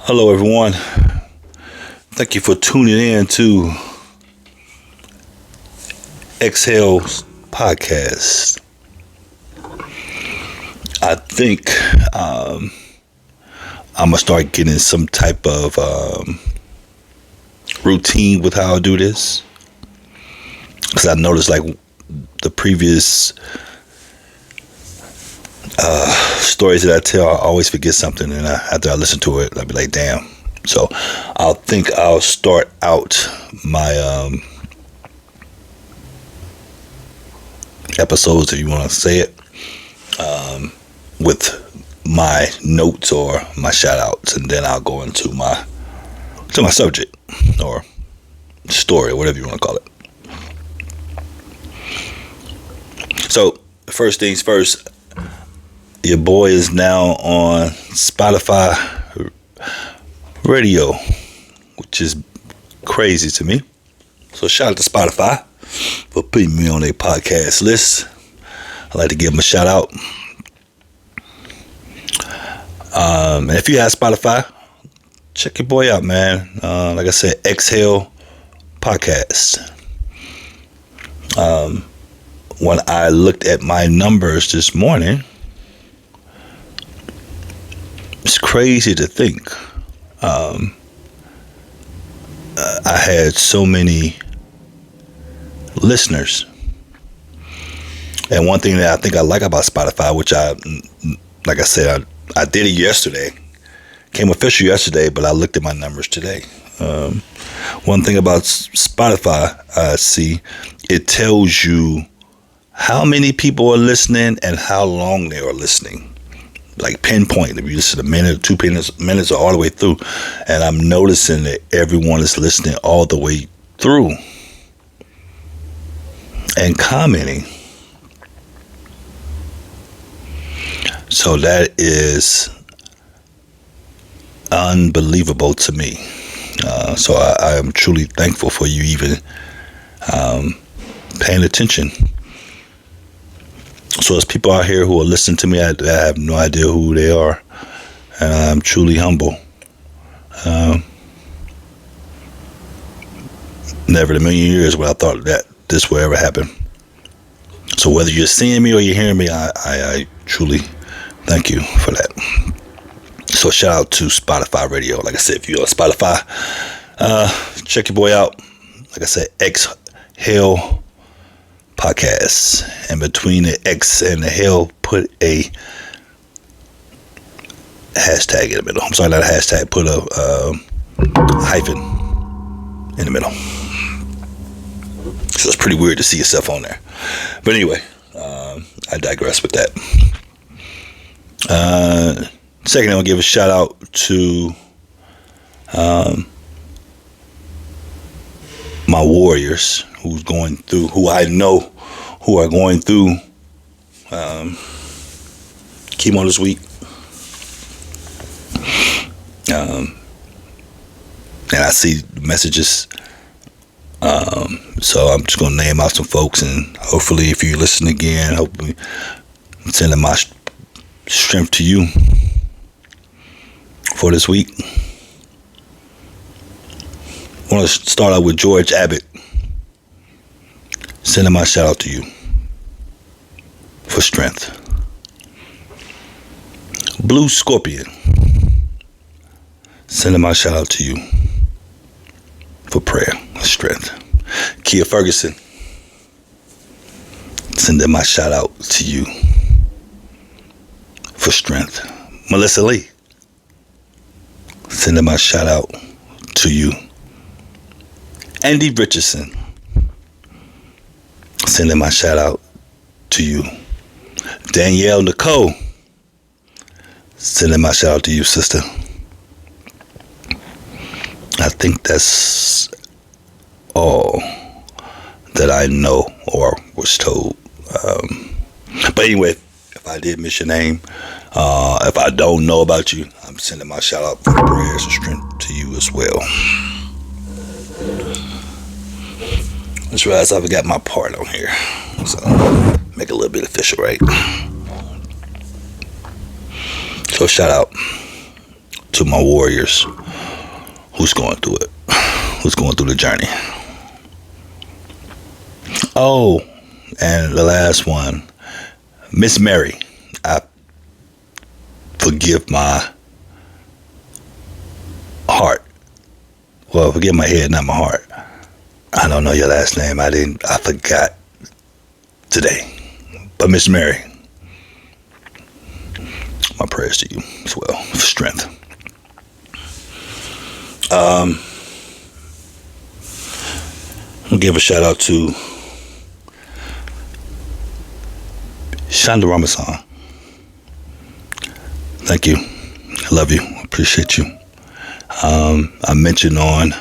Hello, everyone. Thank you for tuning in to Exhale's podcast. I think I'm gonna start getting some type of routine with how I do this, because I noticed like the previous stories that I tell, I always forget something, and after I listen to it, I'll be like, damn. So I'll start out my episodes, if you want to say it, with my notes or my shout outs, and then I'll go into my subject or story, whatever you want to call it. So first things first, your boy is now on Spotify radio, which is crazy to me. So shout out to Spotify for putting me on their podcast list. I'd like to give them a shout out. And if you have Spotify, check your boy out, man. Like I said, Exhale Podcast. When I looked at my numbers this morning, it's crazy to think I had so many listeners. And one thing that I think I like about Spotify, which like I said, I did it yesterday, came official yesterday, but I looked at my numbers today. One thing about Spotify, I see, it tells you how many people are listening and how long they are listening. Like pinpoint, if you listen a minute, 2 minutes, or all the way through. And I'm noticing that everyone is listening all the way through and commenting. So that is unbelievable to me. So I am truly thankful for you even paying attention. So there's people out here who are listening to me. I have no idea who they are, and I'm truly humble. Never in a million years would I thought that this would ever happen. So whether you're seeing me or you're hearing me, I truly thank you for that. So shout out to Spotify Radio. Like I said, if you're on Spotify, check your boy out. Like I said, Exhale Podcast, and between the X and the hell, put a hashtag in the middle. I'm sorry, not a hashtag. Put a hyphen in the middle. So it's pretty weird to see yourself on there. But anyway, I digress with that. Second, I'll give a shout out to my warriors who I know who are going through chemo this week. And I see messages. So I'm just going to name out some folks, and hopefully if you listen again, hopefully I'm sending my strength to you for this week. I want to start out with George Abbott. Sending my shout out to you for strength. Blue Scorpion. Sending my shout out to you for prayer and strength. Kia Ferguson. Sending my shout out to you for strength. Melissa Lee. Sending my shout out to you. Andy Richardson. Sending my shout out to you. Danielle Nicole. Sending my shout out to you, sister. I think that's all that I know or was told. But anyway, if I did miss your name, if I don't know about you, I'm sending my shout out for prayers and strength to you as well. Just realized I forgot my part on here, so make it a little bit official, right? So shout out to my warriors who's going through it, who's going through the journey. Oh, and the last one, Miss Mary. I forgive my heart. Well, forgive my head, not my heart. I don't know your last name. I forgot today. But Miss Mary, my prayers to you as well for strength. I'll give a shout out to Shonda Ramadan. Thank you. I love you. Appreciate you. I mentioned on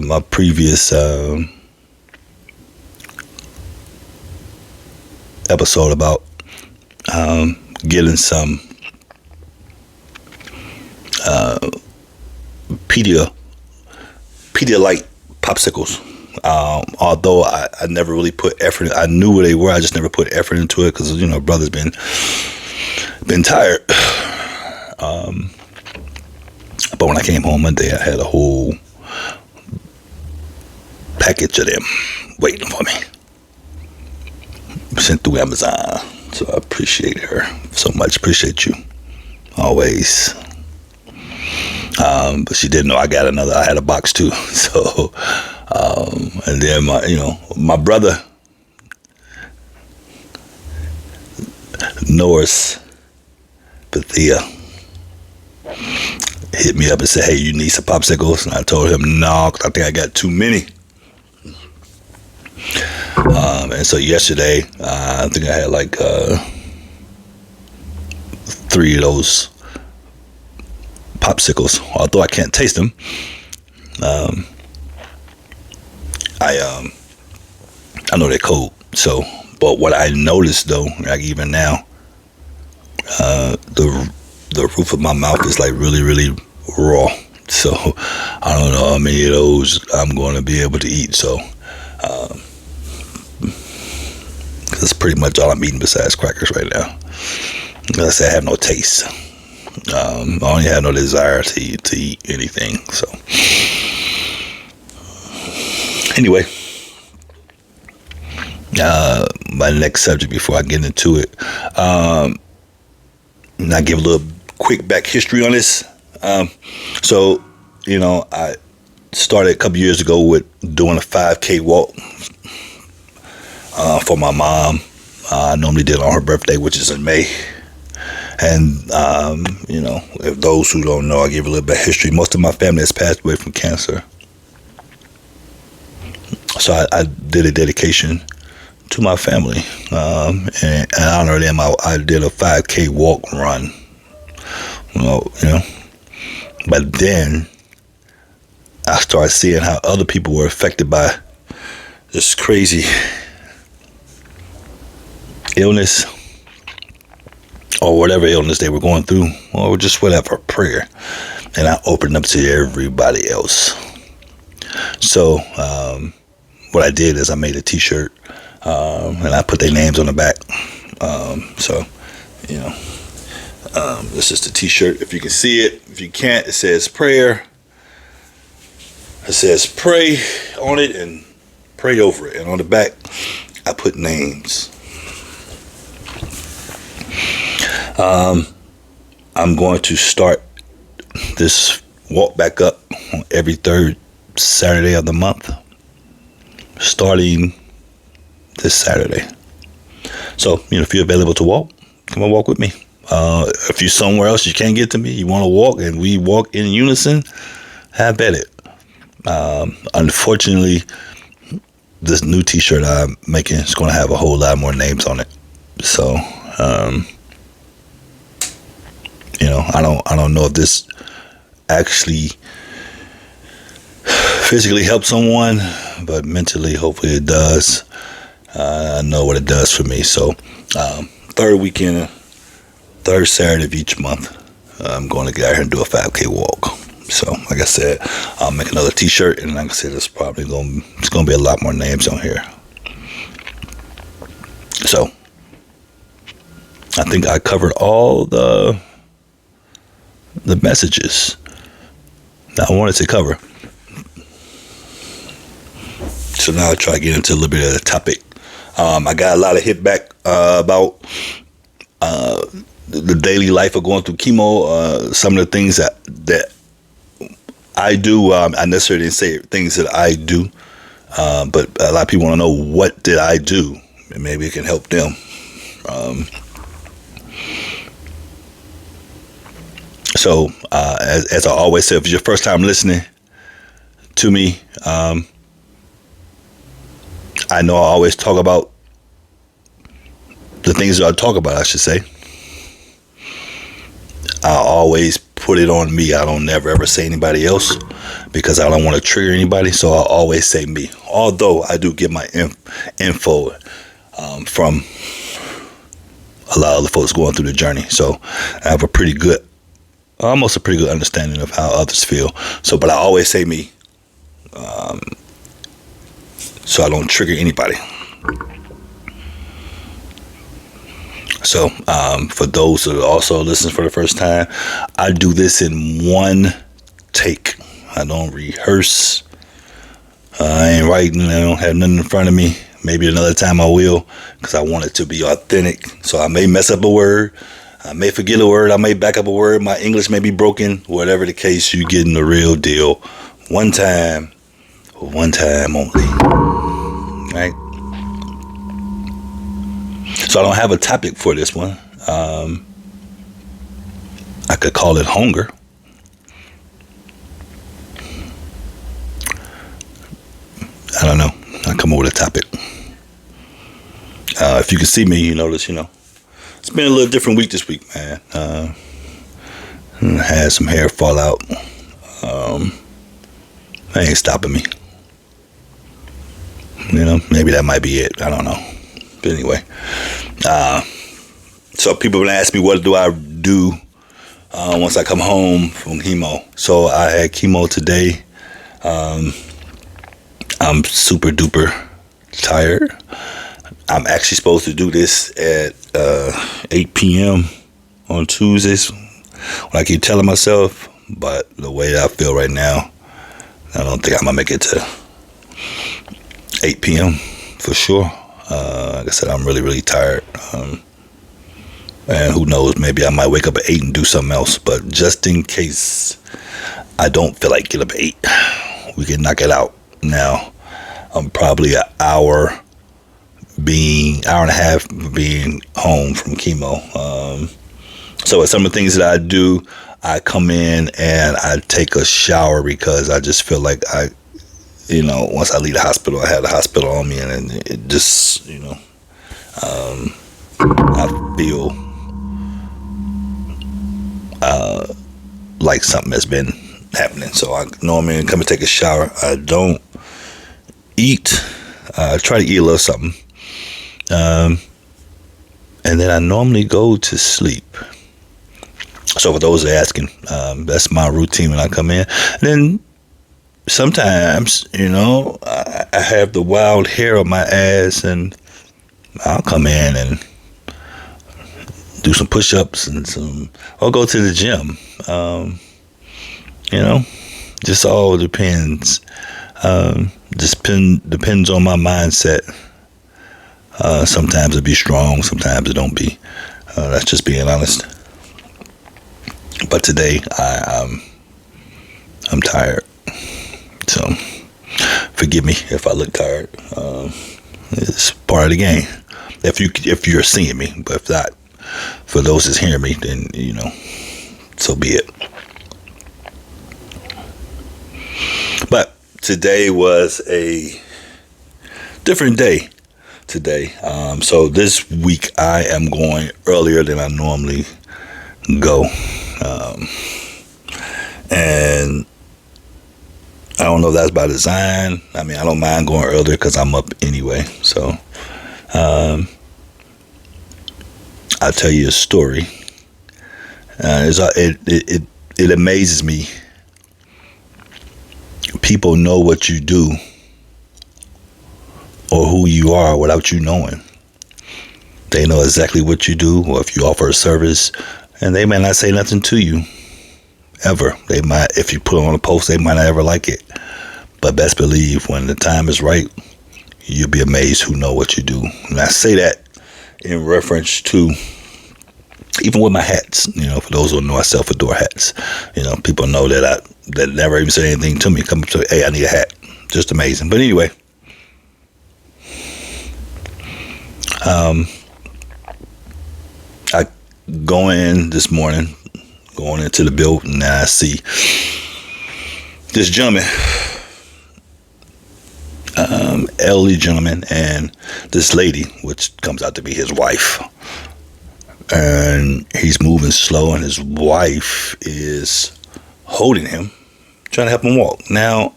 my previous episode about getting some Pedialyte popsicles. Although I never really put effort, I knew where they were. I just never put effort into it because brother's been tired. But when I came home Monday, I had a whole package of them waiting for me, sent through Amazon. So I appreciate her so much. Appreciate you always. But she didn't know I had a box too. So, and then my brother, Norris Bethia, hit me up and said, hey, you need some popsicles? And I told him, no, because I think I got too many. And so yesterday, I think I had like 3 of those popsicles. Although I can't taste them, I know they're cold. So, but what I noticed though, like even now, the roof of my mouth is like really, really raw. So I don't know how many of those I'm going to be able to eat. So that's pretty much all I'm eating besides crackers right now. Like I said, I have no taste. I only have no desire to eat anything. So anyway, my next subject before I get into it, and I give a little quick back history on this. So I started a couple years ago with doing a 5K walk for my mom. I normally did it on her birthday, which is in May. And, if those who don't know, I'll give a little bit of history. Most of my family has passed away from cancer. So I did a dedication to my family. And in honor of them, I did a 5K walk run. But then I started seeing how other people were affected by this crazy illness or whatever illness they were going through, or just whatever, prayer. And I opened up to everybody else. So what I did is I made a t-shirt and I put their names on the back. This is the t-shirt. If you can see it, if you can't, it says prayer. It says pray on it and pray over it. And on the back, I put names. I'm going to start this walk back up on every third Saturday of the month, starting this Saturday. So, if you're available to walk, come and walk with me. If you're somewhere else you can't get to me, you want to walk and we walk in unison, have at it. Unfortunately, this new t-shirt I'm making is going to have a whole lot more names on it. So, I don't know if this actually physically helps someone, but mentally, hopefully it does. I know what it does for me. So, third Saturday of each month, I'm going to get out here and do a 5K walk. So, like I said, I'll make another t-shirt, and like I said, it's going to be a lot more names on here. So, I think I covered all the the messages that I wanted to cover. So now I'll try to get into a little bit of the topic. I got a lot of hit back about the daily life of going through chemo. Some of the things that I do. I necessarily didn't say things that I do, but a lot of people want to know what did I do, and maybe it can help them. So as I always say, if it's your first time listening to me, I know I always talk about the things that I talk about, I should say. I always put it on me. I don't never ever say anybody else because I don't want to trigger anybody. So I always say me. Although I do get my info from a lot of other folks going through the journey. So I have almost a pretty good understanding of how others feel. So, but I always say me. So I don't trigger anybody. So for those that are also listening for the first time, I do this in one take. I don't rehearse. I ain't writing. I don't have nothing in front of me. Maybe another time I will, because I want it to be authentic. So I may mess up a word. I may forget a word. I may back up a word. My English may be broken. Whatever the case, you getting the real deal. One time only. Right? So I don't have a topic for this one. I could call it hunger. I don't know. I'll come up with a topic. If you can see me, you notice, it's been a little different week this week, man. I had some hair fall out. That ain't stopping me. Maybe that might be it. I don't know. But anyway, so people been asking me, what do I do once I come home from chemo? So I had chemo today. I'm super duper tired. I'm actually supposed to do this at 8 p.m. on Tuesdays, what I keep telling myself, but the way that I feel right now, I don't think I'm gonna make it to 8 p.m. for sure. Like I said, I'm really, really tired. And who knows, maybe I might wake up at 8 and do something else. But just in case I don't feel like get up at 8, we can knock it out. Now, I'm probably an hour and a half being home from chemo. So some of the things that I do, I come in and I take a shower because I just feel like once I leave the hospital, I have the hospital on me, and it just, I feel like something has been happening. So I normally come and take a shower. I don't eat. I try to eat a little something. And then I normally go to sleep. So for those that are asking, that's my routine when I come in. And then sometimes, I have the wild hair on my ass, and I'll come in and do some push-ups and or go to the gym. Just all depends. Depends on my mindset. Sometimes it be strong, sometimes it don't be. That's just being honest. But today I'm tired. So forgive me if I look tired. It's part of the game. If you're seeing me, but if not, for those that's hearing me, then so be it. But today was a different day. Today, so this week I am going earlier than I normally go, and I don't know if that's by design. I mean, I don't mind going earlier because I'm up anyway. So I'll tell you a story. It amazes me. People know what you do or who you are without you knowing. They know exactly what you do, or if you offer a service, and they may not say nothing to you. ever. They might, if you put on a post, they might not ever like it. But best believe when the time is right, you'll be amazed who know what you do. And I say that in reference to even with my hats. For those who know, I sell fedora hats. People know that that never even said anything to me. Come up to, hey, I need a hat. Just amazing. But anyway, I go in this morning, going into the building, and I see this gentleman, elderly gentleman, and this lady, which comes out to be his wife. And he's moving slow, and his wife is holding him, trying to help him walk. Now,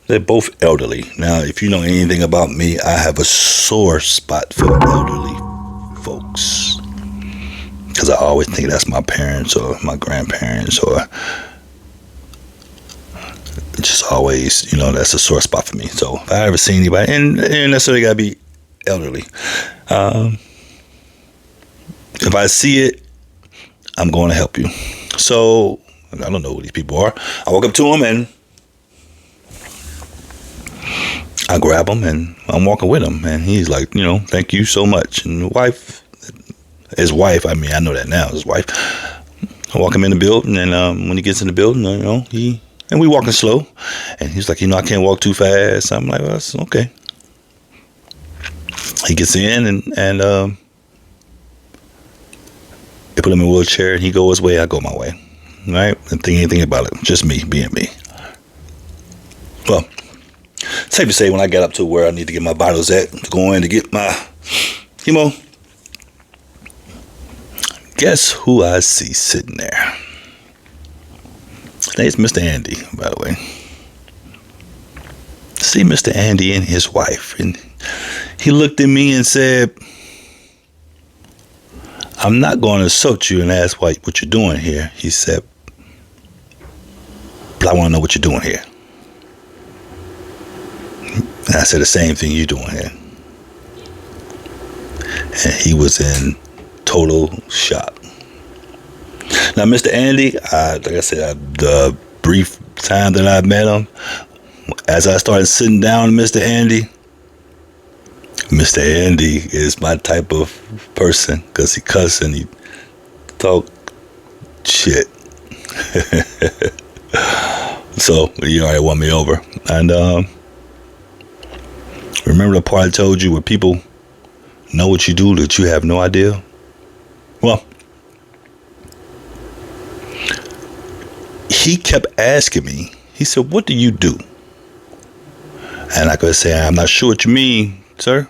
they're both elderly. Now, if you know anything about me, I have a sore spot for elderly folks. Because I always think that's my parents or my grandparents, or just always, that's a sore spot for me. So if I ever see anybody, and necessarily got to be elderly, if I see it, I'm going to help you. So I don't know who these people are. I walk up to him and I grab him and I'm walking with him. And he's like, thank you so much. And his wife, I know that now, his wife. I walk him in the building, and when he gets in the building, and we walking slow. And he's like, I can't walk too fast. I'm like, well, that's okay. He gets in and they put him in a wheelchair, and he go his way, I go my way. Right? Didn't think anything about it. Just me being me. Well, safe to say, when I got up to where I need to get my vitals at, to go in to get my chemo, guess who I see sitting there? His name's Mr. Andy, by the way. See Mr. Andy and his wife, and he looked at me and said, I'm not going to insult you and ask what you're doing here. He said, but I want to know what you're doing here. And I said, the same thing you're doing here. And he was in total shock. Now, Mr. Andy, like I said, the brief time that I met him, as I started sitting down with Mr. Andy is my type of person, because he cuss and he talk shit. So he already won me over. And remember the part I told you where people know what you do that you have no idea? Well, he kept asking me, he said, what do you do? And I could say, I'm not sure what you mean, sir.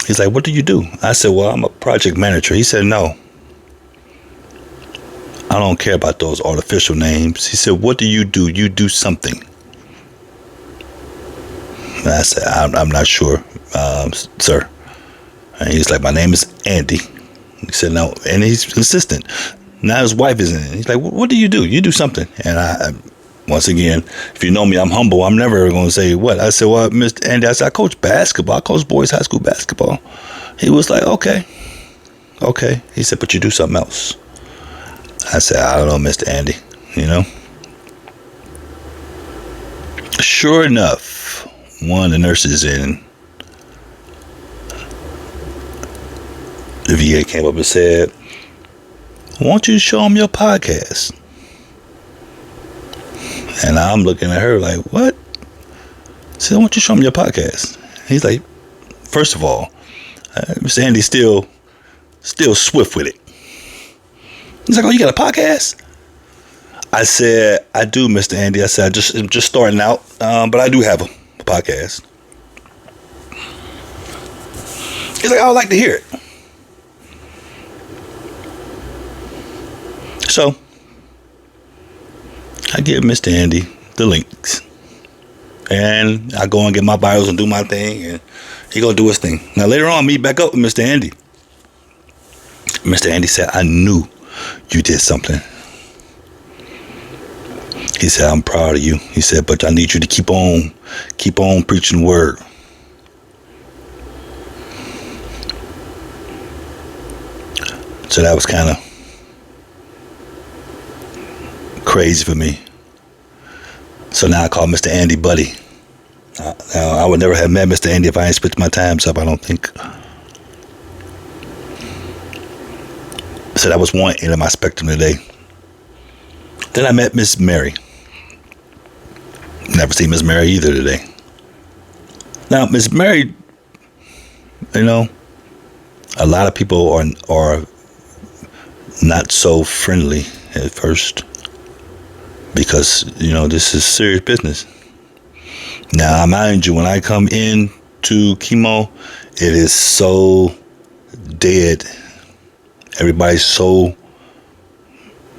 He's like, what do you do? I said, well, I'm a project manager. He said, no, I don't care about those artificial names. He said, what do? You do something. And I said, I'm not sure, sir. And he's like, my name is Andy. He said, no, and he's consistent. Now his wife is in it. He's like, what do? You do something. And I once again, if you know me, I'm humble. I'm never going to say what. I said, well, Mr. Andy, I said, I coach basketball. I coach boys high school basketball. He was like, okay. He said, but you do something else. I said, I don't know, Mr. Andy, Sure enough, one of the nurses in the VA came up and said, why don't you show him your podcast? And I'm looking at her like, what? I said, why don't you show him your podcast? He's like, first of all, Mr. Andy's still swift with it. He's like, oh, you got a podcast? I said, I do, Mr. Andy. I said, I'm just starting out, but I do have a podcast. He's like, I would like to hear it. So I give Mr. Andy the links, and I go and get my bios and do my thing, and he gonna do his thing. Now later on, I meet back up with Mr. Andy. Mr. Andy said, I knew you did something. He said, I'm proud of you. He said, but I need you to keep on preaching the word. So that was kind of crazy for me. So now I call Mr. Andy Buddy. Now, I would never have met Mr. Andy if I ain't split my times up, I don't think. So that was one end of my spectrum today. Then I met Miss Mary. Never seen Miss Mary either today. Now, Miss Mary, you know, a lot of people are not so friendly at first because, you know, this is serious business. Now, mind you, when I come in to chemo, it is so dead. Everybody's so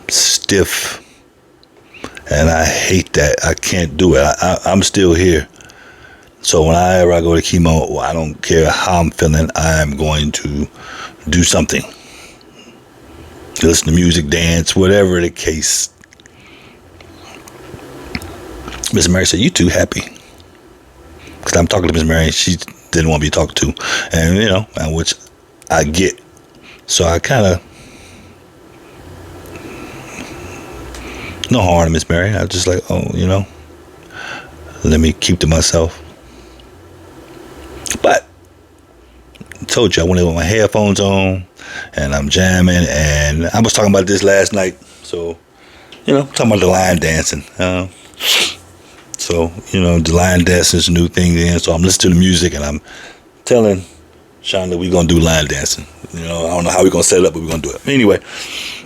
stiff. And I hate that. I can't do it. I'm still here. So whenever I go to chemo, I don't care how I'm feeling, I'm going to do something. Listen to music, dance, whatever the case. Miss Mary said, "You too happy." Because I'm talking to Miss Mary, she didn't want to be talked to. And, you know, which I get. So I kind of, no harm to Miss Mary. I was just like, oh, you know, let me keep to myself. But I told you, I went in with my headphones on and I'm jamming. And I was talking about this last night. So, you know, talking about the line dancing. So, you know, the line dancing is a new thing then. So I'm listening to the music and I'm telling Sean that we're going to do line dancing. You know, I don't know how we're going to set it up, but we're going to do it. Anyway,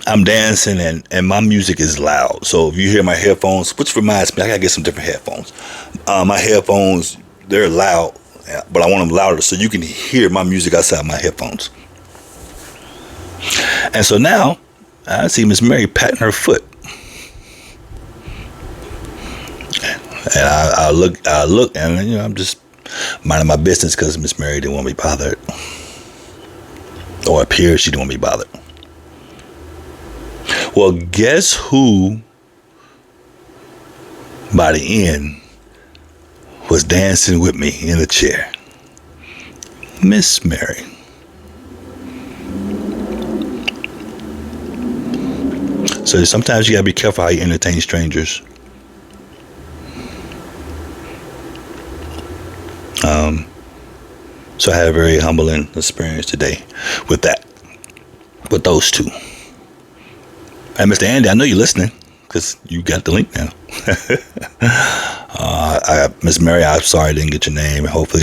I'm dancing and my music is loud. So if you hear my headphones, which reminds me, I got to get some different headphones. My headphones, they're loud, but I want them louder so you can hear my music outside my headphones. And so now I see Miss Mary patting her foot. And I look, and you know, I'm just minding my business because Miss Mary didn't want me bothered, or appeared she didn't want me bothered. Well, guess who, by the end, was dancing with me in the chair? Miss Mary. So sometimes you gotta be careful how you entertain strangers. So I had a very humbling experience today with that, with those two. And Mr. Andy, I know you're listening because you got the link now. Miss Mary, I'm sorry I didn't get your name. Hopefully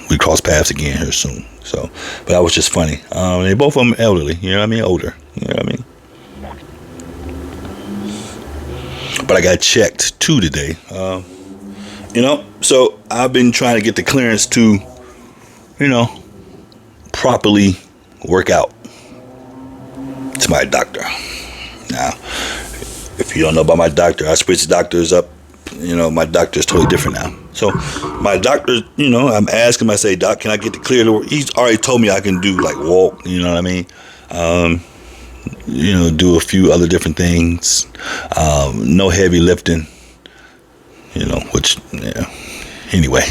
we cross paths again here soon. So, but that was just funny. They both of them elderly, you know what I mean? Older, you know what I mean? But I got checked too today. So I've been trying to get the clearance to, properly work out to my doctor. Now, if you don't know about my doctor, I switched doctors up. My doctor is totally different now. So my doctor, I'm asking him, I say, "Doc, can I get the clear to work?" He's already told me I can do like walk, you know what I mean? Do a few other different things. No heavy lifting. Anyway.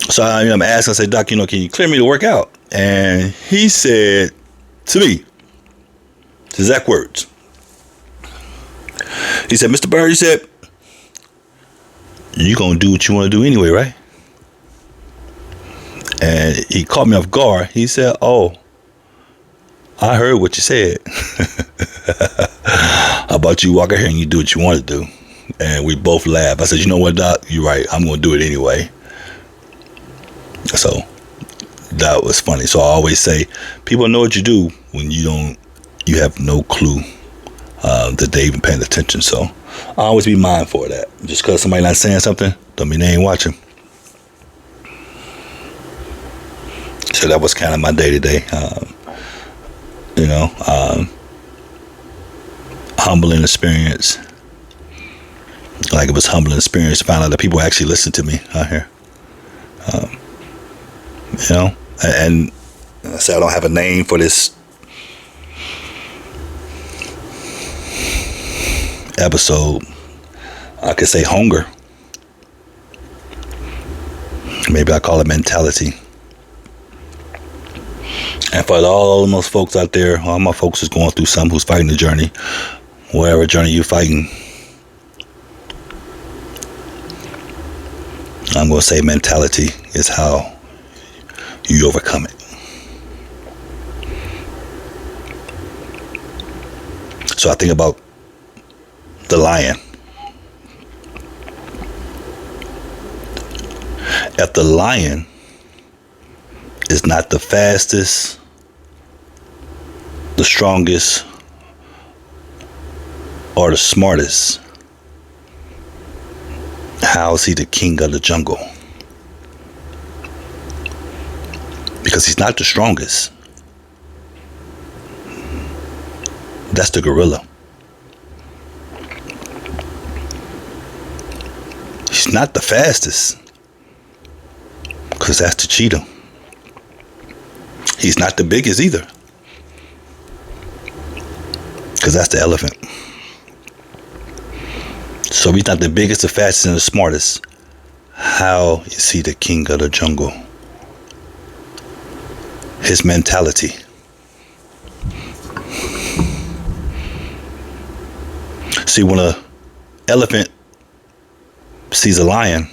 So I'm asking, I said, "Doc, can you clear me to work out?" And he said to me, his exact words, he said, "Mr. Bird," he said, "you gonna do what you want to do anyway, right?" And he caught me off guard. He said, "Oh, I heard what you said. How about you walk out here and you do what you want to do?" And we both laughed. I said, "You know what, Doc? You're right. I'm going to do it anyway." So that was funny. So I always say, people know what you do when you have no clue that they even paying attention. So I always be mindful of that. Just because somebody not saying something, don't mean they ain't watching. So that was kind of my day today. Humbling experience. Like, it was humbling experience to find out that people actually listen to me out here. And I said I don't have a name for this episode. I could say hunger. Maybe I call it mentality. And for all those folks out there, all my folks is going through something, who's fighting the journey, whatever journey you're fighting, I'm going to say mentality is how you overcome it. So I think about the lion. If the lion is not the fastest, the strongest, or the smartest, how is he the king of the jungle? Because he's not the strongest. That's the gorilla. He's not the fastest, because that's the cheetah. He's not the biggest either, because that's the elephant. So he's not the biggest, the fastest, and the smartest. How is he the king of the jungle? His mentality. See, when an elephant sees a lion,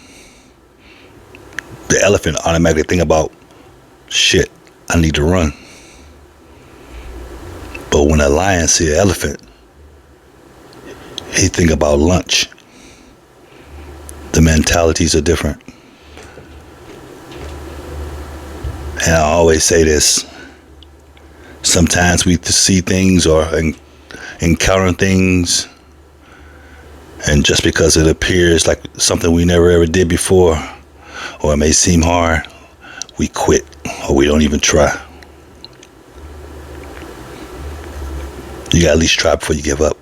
the elephant automatically think about, shit, I need to run. But when a lion sees an elephant, he think about lunch. The mentalities are different. And I always say this. Sometimes we see things or encounter things, and just because it appears like something we never ever did before, or it may seem hard, we quit or we don't even try. You gotta at least try before you give up.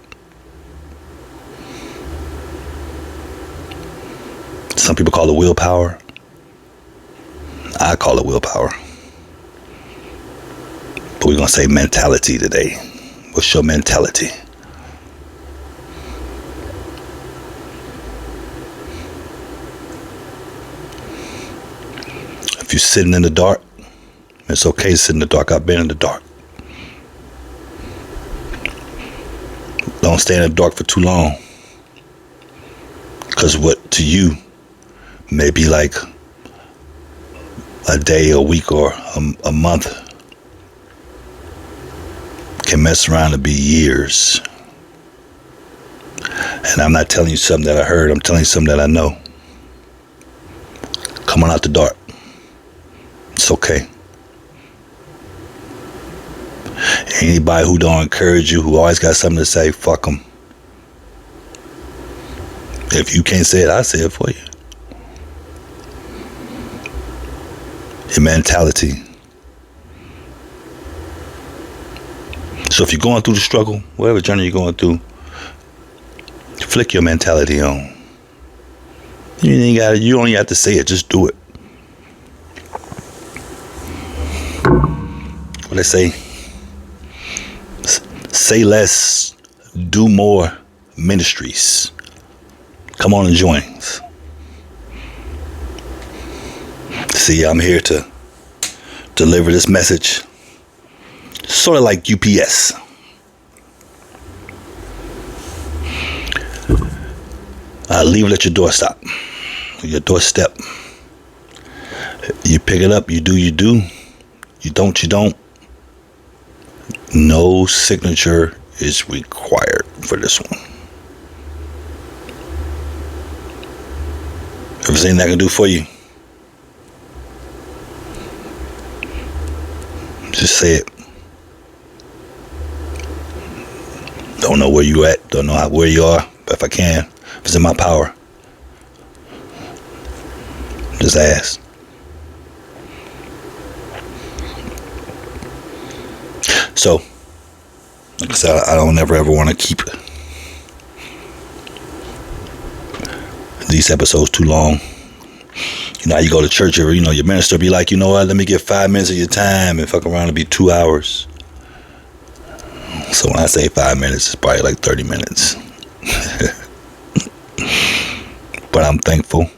Some people call it willpower. I call it willpower. But we're gonna say mentality today. What's your mentality? If you're sitting in the dark, it's okay to sit in the dark. I've been in the dark. Don't stay in the dark for too long. Because what to you may be like a day, a week, or a month can mess around to be years. And I'm not telling you something that I heard. I'm telling you something that I know. Come on out the dark. It's okay. Anybody who don't encourage you, who always got something to say, fuck them. If you can't say it, I'll say it for you. Your mentality. So if you're going through the struggle, whatever journey you're going through, flick your mentality on. You don't even have to say it, just do it. What they say less, do more ministries. Come on and join us. See, I'm here to deliver this message, sort of like UPS. Leave it at your doorstep. Your doorstep. You pick it up, you do. You don't. No signature is required for this one. If there's anything I can do for you, just say it. Don't know where you at, don't know where you are, but if I can, if it's in my power, just ask. So, like I said, I don't ever want to keep these episodes too long. You know how you go to church, or your minister be like, you know what, let me get 5 minutes of your time, and fuck around, it'll be 2 hours. So when I say 5 minutes, it's probably like 30 minutes. But I'm thankful,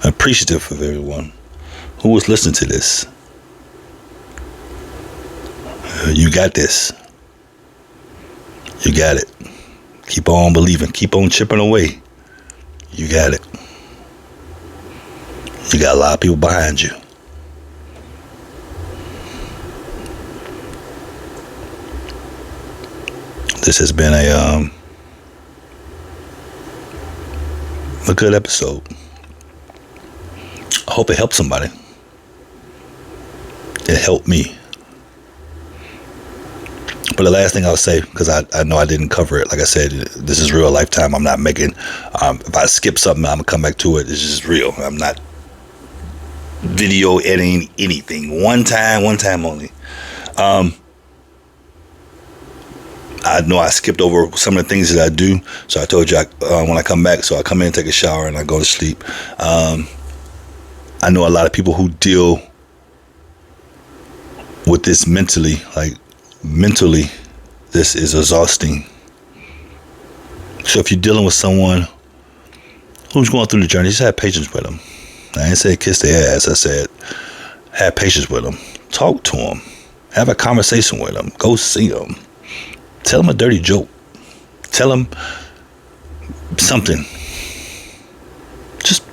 appreciative of everyone who was listening to this. You got this. You got it. Keep on believing. Keep on chipping away. You got it. You got a lot of people behind you. This has been a good episode. I hope it helped somebody. It helped me. But the last thing I'll say, because I know I didn't cover it, like I said, this is real lifetime. I'm not making, if I skip something, I'm going to come back to it. It's just real. I'm not video editing anything. One time only. I know I skipped over some of the things that I do. So I told you when I come back, so I come in, take a shower, and I go to sleep. I know a lot of people who deal with this mentally, this is exhausting. So if you're dealing with someone who's going through the journey, just have patience with them. I didn't say kiss their ass. I said have patience with them. Talk to them. Have a conversation with them. Go see them. Tell them a dirty joke. Tell them something. Just,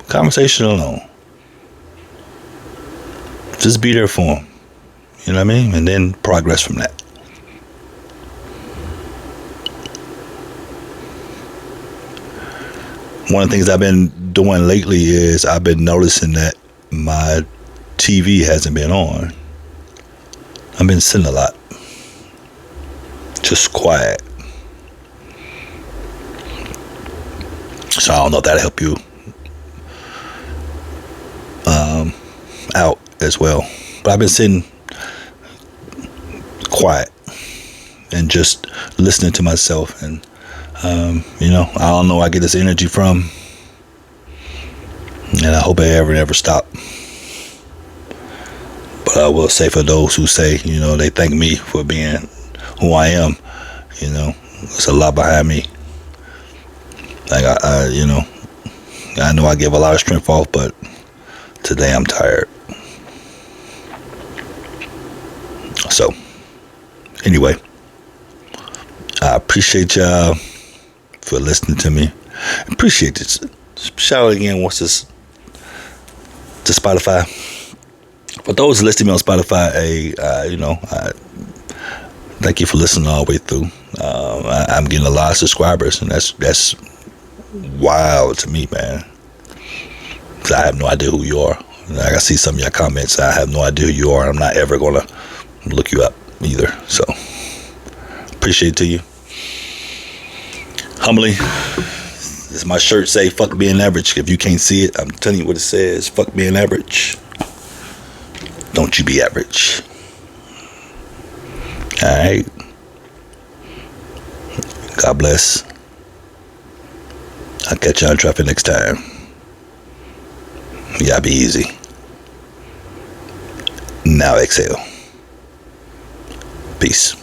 conversation alone. Just be there for them. You know what I mean? And then progress from that. One of the things I've been doing lately is I've been noticing that my TV hasn't been on. I've been sitting a lot. Just quiet. So I don't know if that'll help you out as well. But I've been sitting quiet and just listening to myself, and I don't know where I get this energy from, and I hope I never stop. But I will say, for those who say, they thank me for being who I am, there's a lot behind me. Like I know I give a lot of strength off, but today I'm tired. So anyway, I appreciate y'all for listening to me. Appreciate it. Shout out again, what's this, to Spotify. For those listening to me on Spotify, I thank you for listening all the way through. I'm getting a lot of subscribers, and that's wild to me, man. Because I have no idea who you are. Like, I see some of your comments, I have no idea who you are. I'm not ever gonna look you up either. So appreciate it to you. Humbly, this my shirt say fuck being average. If you can't see it, I'm telling you what it says. Fuck being average. Don't you be average. Alright. God bless. I'll catch you on traffic next time. Y'all be easy. Now exhale. Peace.